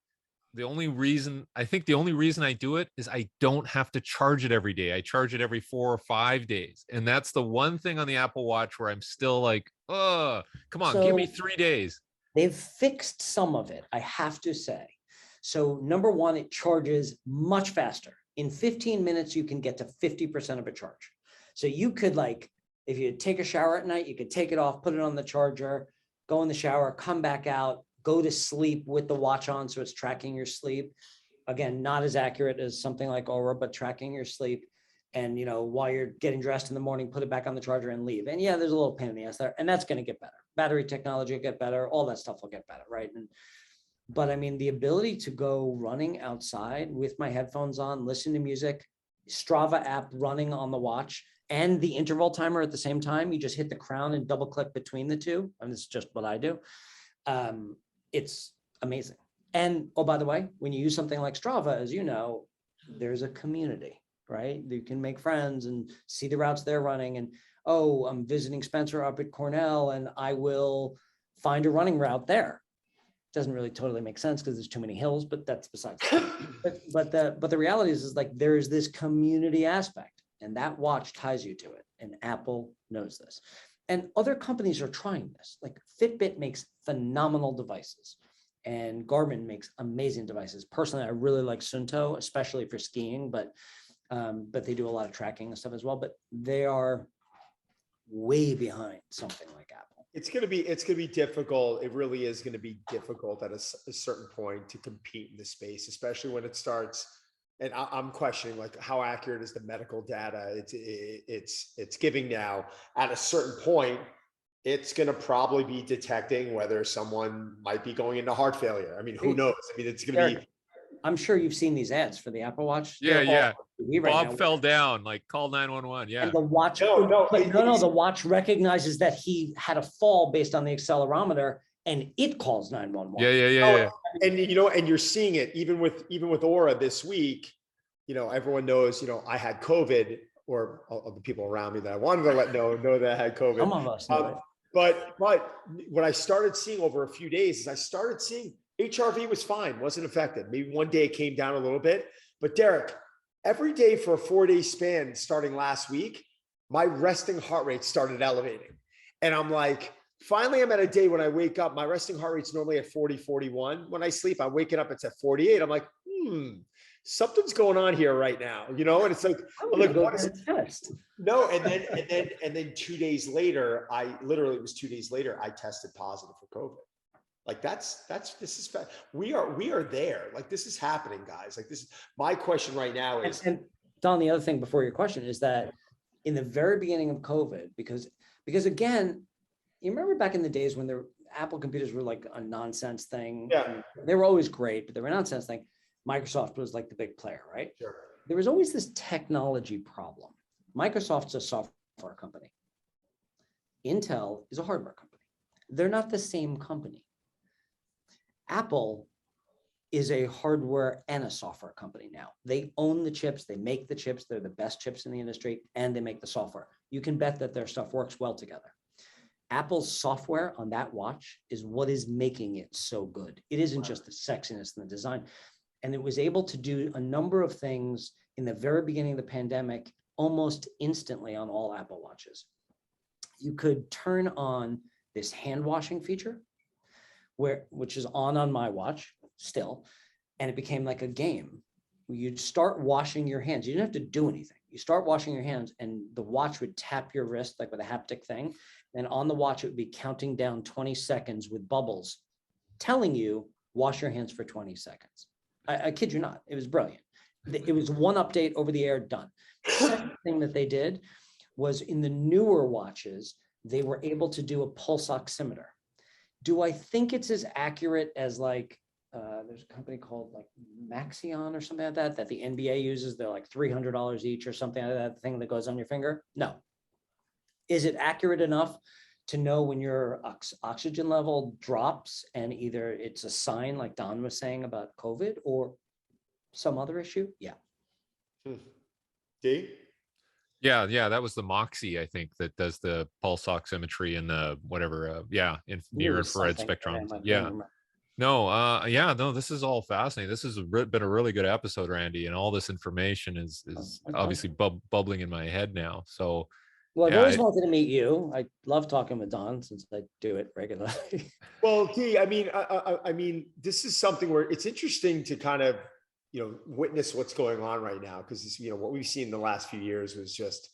the only reason I do it is I don't have to charge it every day. I charge it every 4 or 5 days, and that's the one thing on the Apple Watch where I'm still like, oh, come on, give me 3 days. They've fixed some of it, I have to say. So number one, it charges much faster. In 15 minutes, you can get to 50% of a charge. So you could, like, if you take a shower at night, you could take it off, put it on the charger, go in the shower, come back out, go to sleep with the watch on, so it's tracking your sleep. Again, not as accurate as something like Aura, but tracking your sleep. And while you're getting dressed in the morning, put it back on the charger and leave. And yeah, there's a little pain in the ass there, and that's going to get better. Battery technology will get better. All that stuff will get better, right? But I mean, the ability to go running outside with my headphones on, listen to music, Strava app running on the watch, and the interval timer at the same time. You just hit the crown and double click between the two. And it's just what I do. It's amazing. And oh, by the way, when you use something like Strava, as you know, there's a community, right? You can make friends and see the routes they're running. And oh, I'm visiting Spencer up at Cornell, and I will find a running route there. Doesn't really totally make sense because there's too many hills, but that's besides. but the reality is like there is this community aspect, and that watch ties you to it. And Apple knows this. And other companies are trying this. Like Fitbit makes phenomenal devices, and Garmin makes amazing devices. Personally, I really like Sunto, especially for skiing, but they do a lot of tracking and stuff as well. But they are way behind something like Apple. It's going to be difficult. It really is going to be difficult at a certain point to compete in this space, especially when it starts. And I'm questioning, like, how accurate is the medical data it's giving now. At a certain point, It's going to probably be detecting whether someone might be going into heart failure. I mean, who knows? I mean, it's going to be. I'm sure you've seen these ads for the Apple Watch. Yeah, yeah. Right Bob now. fell down, like call 911. Yeah. And the watch, No, the watch recognizes that he had a fall based on the accelerometer, and it calls 911. Yeah. And and you're seeing it even with Aura this week. Everyone knows. I had COVID, or all the people around me that I wanted to let know that I had COVID. Some of us know it. But what I started seeing over a few days is I started seeing HRV was fine, wasn't affected. Maybe one day it came down a little bit. But Derek, every day for a 4-day span starting last week, my resting heart rate started elevating. And I'm like, finally, I'm at a day when I wake up, my resting heart rate's normally at 40, 41. When I sleep, I'm waking up, it's at 48. I'm like, something's going on here right now, and it's like, what is test? No, and then 2 days later, it was 2 days later, I tested positive for COVID. Like this is we are there. Like this is happening, guys. Like this is my question right now is. And Don, the other thing before your question is that in the very beginning of COVID, because again, you remember back in the days when the Apple computers were like a nonsense thing. Yeah. They were always great, but they were a nonsense thing. Microsoft was like the big player, right? Sure. There was always this technology problem. Microsoft's a software company. Intel is a hardware company. They're not the same company. Apple is a hardware and a software company now. They own the chips, they make the chips, they're the best chips in the industry, and they make the software. You can bet that their stuff works well together. Apple's software on that watch is what is making it so good. It isn't just the sexiness and the design. And it was able to do a number of things in the very beginning of the pandemic, almost instantly on all Apple Watches. You could turn on this hand washing feature, which is on my watch still, and it became like a game. You'd start washing your hands. You didn't have to do anything. You start washing your hands, and the watch would tap your wrist like with a haptic thing. And on the watch, it would be counting down 20 seconds with bubbles, telling you, wash your hands for 20 seconds. I kid you not, it was brilliant. It was one update over the air, done. The second thing that they did was in the newer watches, they were able to do a pulse oximeter. Do I think it's as accurate as like, there's a company called like Maxion or something like that the NBA uses? They're like $300 each or something like that, thing that goes on your finger? No. Is it accurate enough to know when your oxygen level drops and either it's a sign like Don was saying about COVID or some other issue? Yeah. D? Yeah, that was the Moxie, I think, that does the pulse oximetry and the whatever, near infrared spectrometry. Yeah. No, this is all fascinating. This has been a really good episode, Randy, and all this information is obviously bubbling in my head now. So, well, I've always wanted to meet you. I love talking with Don since I do it regularly. Well, D, I mean, this is something where it's interesting to kind of, witness what's going on right now, because what we've seen in the last few years was just,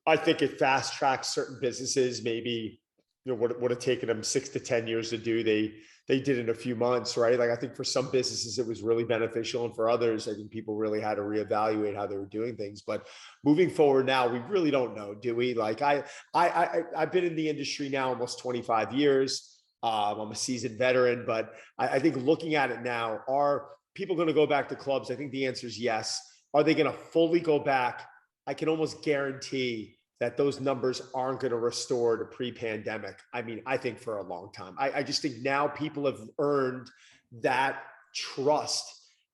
I think it fast tracks certain businesses. Maybe what would have taken them 6 to 10 years to do, they did in a few months, right? Like I think for some businesses it was really beneficial, and for others, I think people really had to reevaluate how they were doing things. But moving forward now, we really don't know, do we? Like I've been in the industry now almost 25 years. I'm a seasoned veteran, but I think looking at it now, are people going to go back to clubs? I think the answer is yes. Are they going to fully go back? I can almost guarantee that those numbers aren't going to restore to pre-pandemic. I mean, I think for a long time. I just think now people have earned that trust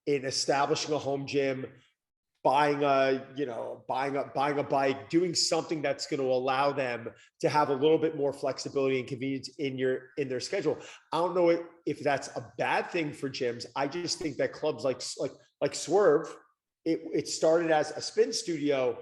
in establishing a home gym, buying a bike, doing something that's going to allow them to have a little bit more flexibility and convenience in their schedule. I don't know if that's a bad thing for gyms. I just think that clubs like Swerve, it started as a spin studio.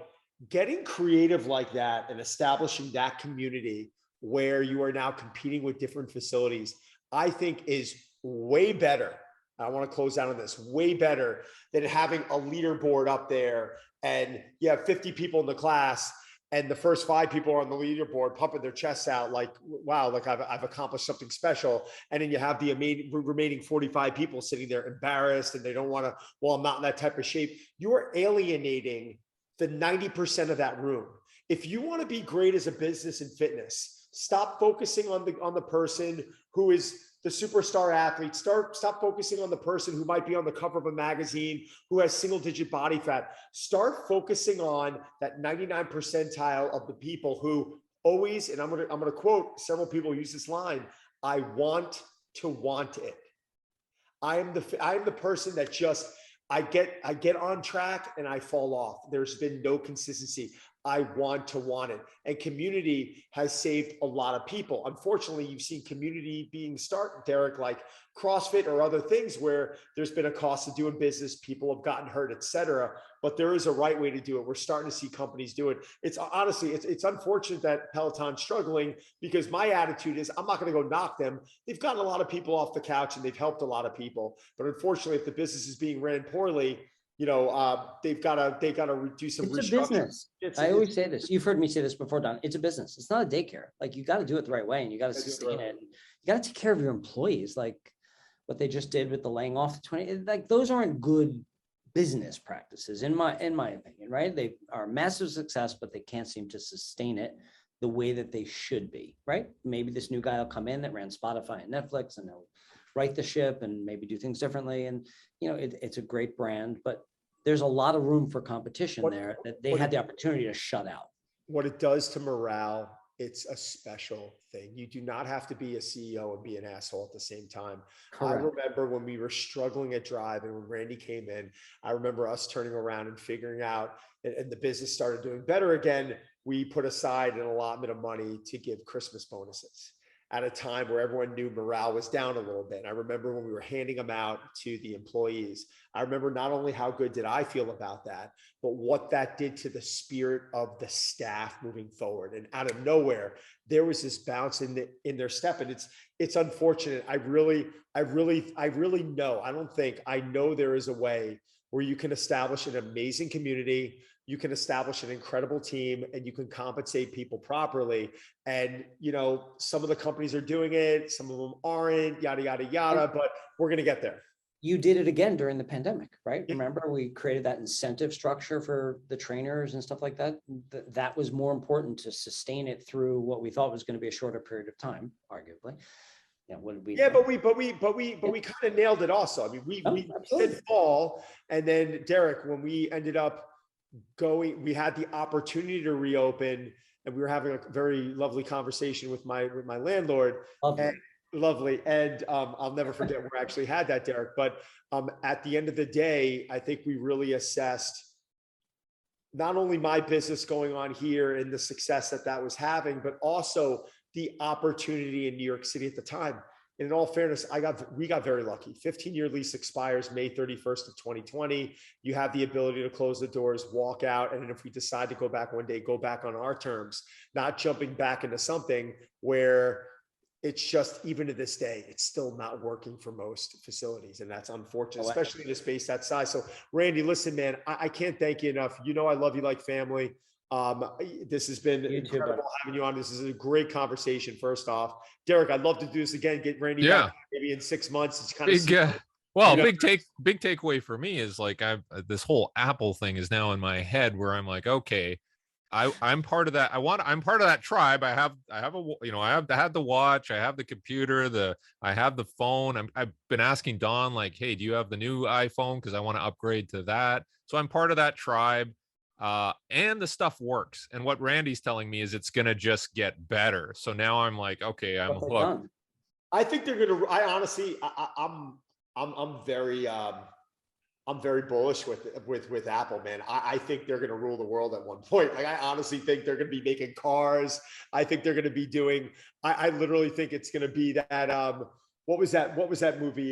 Getting creative like that and establishing that community where you are now competing with different facilities, I think is way better. I want to close out on this, way better than having a leaderboard up there and you have 50 people in the class and the first 5 people are on the leaderboard pumping their chests out like, wow, like I've accomplished something special. And then you have the remaining 45 people sitting there embarrassed and they don't want to, well, I'm not in that type of shape. You are alienating the 90% of that room. If you want to be great as a business in fitness, Stop focusing on the person who is the superstar athlete. Stop focusing on the person who might be on the cover of a magazine, who has single digit body fat. Start focusing on that 99 percentile of the people who always, and I'm gonna quote several people use this line, I want to want it. I am the person that just I get on track and I fall off. There's been no consistency. I want to want it. And community has saved a lot of people. Unfortunately, you've seen community being started, Derek, like CrossFit or other things where there's been a cost of doing business, people have gotten hurt, et cetera. But there is a right way to do it. We're starting to see companies do it. It's honestly, it's unfortunate that Peloton's struggling, because my attitude is I'm not going to go knock them. They've gotten a lot of people off the couch and they've helped a lot of people. But unfortunately, if the business is being ran poorly, they've got to do some restructuring. It's a business. I always say this. You've heard me say this before, Don. It's a business. It's not a daycare. Like, you got to do it the right way, and you got to sustain it. You got to take care of your employees. Like what they just did with the laying off 20, like those aren't good business practices in my opinion, right? They are a massive success, but they can't seem to sustain it the way that they should be, right? Maybe this new guy will come in that ran Spotify and Netflix, and they'll right the ship and maybe do things differently. And it's a great brand, but there's a lot of room for competition there that they had the opportunity to shut out. What it does to morale, it's a special thing. You do not have to be a CEO and be an asshole at the same time. Correct. I remember when we were struggling at Drive and when Randy came in, I remember us turning around and figuring out, and the business started doing better again. We put aside an allotment of money to give Christmas bonuses at a time where everyone knew morale was down a little bit. And I remember when we were handing them out to the employees, I remember not only how good did I feel about that, but what that did to the spirit of the staff moving forward. And out of nowhere, there was this bounce in their step. And it's unfortunate. I really know, I know there is a way where you can establish an amazing community, you can establish an incredible team, and you can compensate people properly. And, some of the companies are doing it, some of them aren't, yada, yada, yada, but we're going to get there. You did it again during the pandemic, right? Yeah. Remember, we created that incentive structure for the trainers and stuff like that. That was more important to sustain it through what we thought was going to be a shorter period of time, arguably. What did we? Yeah, but we kind of nailed it also. I mean, we said fall, and then Derek, when we ended up going, we had the opportunity to reopen, and we were having a very lovely conversation with my landlord. Lovely. And I'll never forget where I actually had that, Derek. But at the end of the day, I think we really assessed not only my business going on here and the success that was having, but also the opportunity in New York City at the time. And in all fairness, we got very lucky. 15-year lease expires May 31st of 2020. You have the ability to close the doors, walk out. And then if we decide to go back one day, go back on our terms, not jumping back into something where it's just, even to this day, it's still not working for most facilities. And that's unfortunate, especially in a space that size. So Randy, listen, man, I can't thank you enough. I love you like family. This has been incredible having you on. This is a great conversation. First off, Derek, I'd love to do this again. Get Randy back maybe in 6 months. It's kind of big takeaway for me is like this whole Apple thing is now in my head where I'm like, okay, I'm part of that. I'm part of that tribe. I had the watch, I have the computer, I have the phone. I've been asking Don, like, hey, do you have the new iPhone? Because I want to upgrade to that. So I'm part of that tribe. And the stuff works. And what Randy's telling me is it's gonna just get better. So now I'm like, okay, I'm hooked. I think they're gonna. I honestly, I'm very bullish with Apple, man. I think they're going to rule the world at one point. Like, I honestly think they're going to be making cars. I think they're going to be doing, I literally think it's going to be that, what was that movie?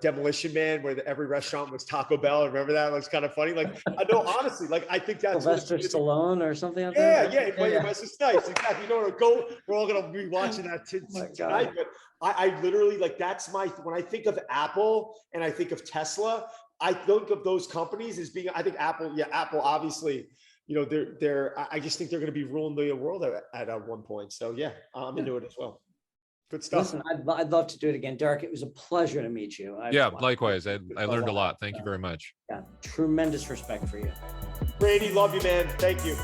Demolition Man, where every restaurant was Taco Bell. Remember that? It was kind of funny. Like, I know, honestly, like, I think that's Sylvester Stallone or something like that. Yeah. Wesley Snipes. Exactly. We're all going to be watching that tonight. But I literally, like, that's when I think of Apple and I think of Tesla, I think of those companies as being, I think Apple obviously, I just think they're going to be ruling the world at one point. So yeah, I'm into it as well. Good stuff. Listen, I'd love to do it again. Derek, it was a pleasure to meet you. Likewise. I learned a lot. Thank you very much. Yeah, tremendous respect for you. Brady, love you, man. Thank you.